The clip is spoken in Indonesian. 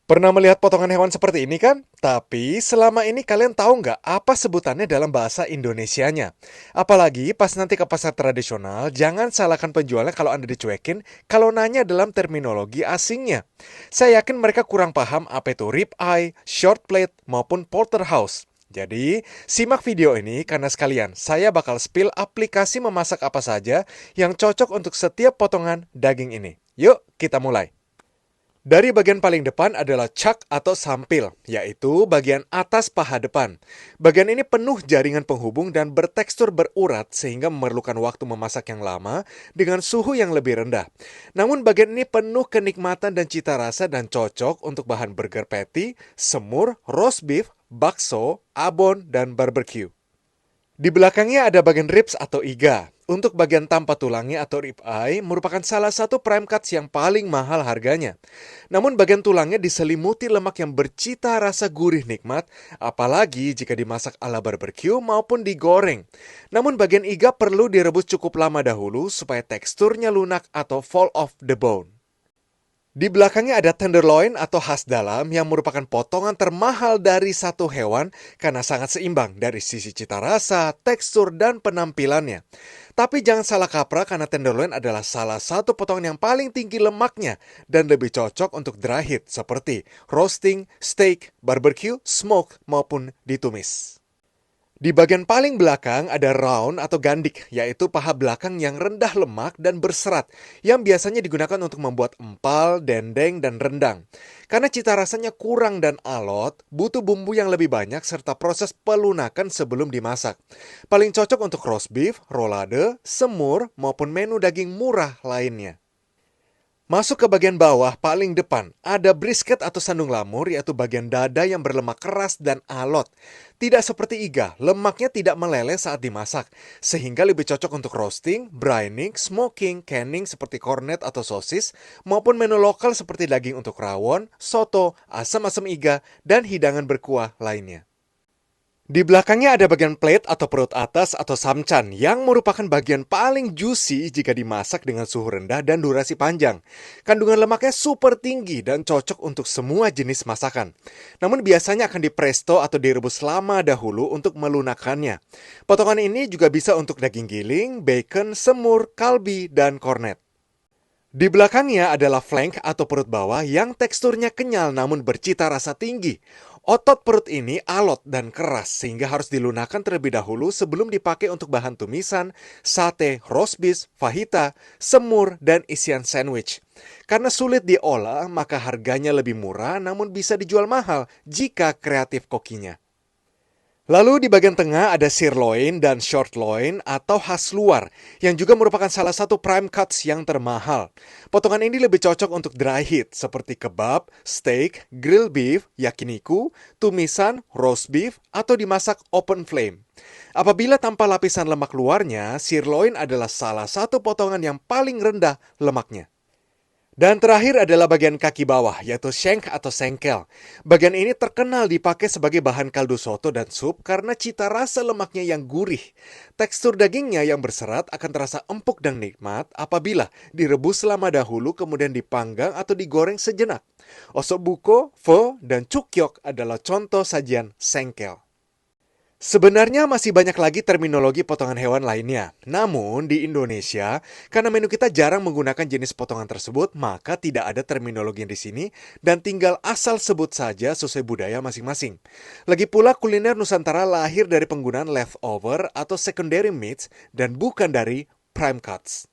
Pernah melihat potongan hewan seperti ini kan? Tapi selama ini kalian tahu nggak apa sebutannya dalam bahasa Indonesianya? Apalagi pas nanti ke pasar tradisional, jangan salahkan penjualnya kalau Anda dicuekin kalau nanya dalam terminologi asingnya. Saya yakin mereka kurang paham apa itu rib eye, short plate, maupun porterhouse. Jadi, simak video ini karena sekalian saya bakal spill aplikasi memasak apa saja yang cocok untuk setiap potongan daging ini. Yuk, kita mulai. Dari bagian paling depan adalah chuck atau sampil, yaitu bagian atas paha depan. Bagian ini penuh jaringan penghubung dan bertekstur berurat sehingga memerlukan waktu memasak yang lama dengan suhu yang lebih rendah. Namun bagian ini penuh kenikmatan dan cita rasa dan cocok untuk bahan burger patty, semur, roast beef, bakso, abon, dan barbecue. Di belakangnya ada bagian ribs atau iga. Untuk bagian tanpa tulangnya atau rib eye merupakan salah satu prime cuts yang paling mahal harganya. Namun bagian tulangnya diselimuti lemak yang bercita rasa gurih nikmat, apalagi jika dimasak ala barbecue maupun digoreng. Namun bagian iga perlu direbus cukup lama dahulu supaya teksturnya lunak atau fall off the bone. Di belakangnya ada tenderloin atau khas dalam yang merupakan potongan termahal dari satu hewan karena sangat seimbang dari sisi cita rasa, tekstur, dan penampilannya. Tapi jangan salah kaprah karena tenderloin adalah salah satu potongan yang paling tinggi lemaknya dan lebih cocok untuk dry heat seperti roasting, steak, barbecue, smoke, maupun ditumis. Di bagian paling belakang ada round atau gandik, yaitu paha belakang yang rendah lemak dan berserat, yang biasanya digunakan untuk membuat empal, dendeng, dan rendang. Karena cita rasanya kurang dan alot, butuh bumbu yang lebih banyak serta proses pelunakan sebelum dimasak. Paling cocok untuk roast beef, rolade, semur, maupun menu daging murah lainnya. Masuk ke bagian bawah paling depan, ada brisket atau sandung lamur, yaitu bagian dada yang berlemak keras dan alot. Tidak seperti iga, lemaknya tidak meleleh saat dimasak, sehingga lebih cocok untuk roasting, brining, smoking, canning seperti cornet atau sosis, maupun menu lokal seperti daging untuk rawon, soto, asam-asam iga, dan hidangan berkuah lainnya. Di belakangnya ada bagian plate atau perut atas atau samcan yang merupakan bagian paling juicy jika dimasak dengan suhu rendah dan durasi panjang. Kandungan lemaknya super tinggi dan cocok untuk semua jenis masakan. Namun biasanya akan dipresto atau direbus lama dahulu untuk melunakannya. Potongan ini juga bisa untuk daging giling, bacon, semur, kalbi, dan kornet. Di belakangnya adalah flank atau perut bawah yang teksturnya kenyal namun bercita rasa tinggi. Otot perut ini alot dan keras sehingga harus dilunakan terlebih dahulu sebelum dipakai untuk bahan tumisan, sate, roast beef, fajita, semur, dan isian sandwich. Karena sulit diolah, maka harganya lebih murah namun bisa dijual mahal jika kreatif kokinya. Lalu di bagian tengah ada sirloin dan short loin atau khas luar yang juga merupakan salah satu prime cuts yang termahal. Potongan ini lebih cocok untuk dry heat seperti kebab, steak, grill beef, yakiniku, tumisan, roast beef, atau dimasak open flame. Apabila tanpa lapisan lemak luarnya, sirloin adalah salah satu potongan yang paling rendah lemaknya. Dan terakhir adalah bagian kaki bawah, yaitu shank atau sengkel. Bagian ini terkenal dipakai sebagai bahan kaldu soto dan sup karena cita rasa lemaknya yang gurih. Tekstur dagingnya yang berserat akan terasa empuk dan nikmat apabila direbus selama dahulu kemudian dipanggang atau digoreng sejenak. Osobuko, pho, dan cukyok adalah contoh sajian sengkel. Sebenarnya masih banyak lagi terminologi potongan hewan lainnya. Namun di Indonesia, karena menu kita jarang menggunakan jenis potongan tersebut, maka tidak ada terminologi di sini dan tinggal asal sebut saja sesuai budaya masing-masing. Lagi pula kuliner Nusantara lahir dari penggunaan leftover atau secondary meats dan bukan dari prime cuts.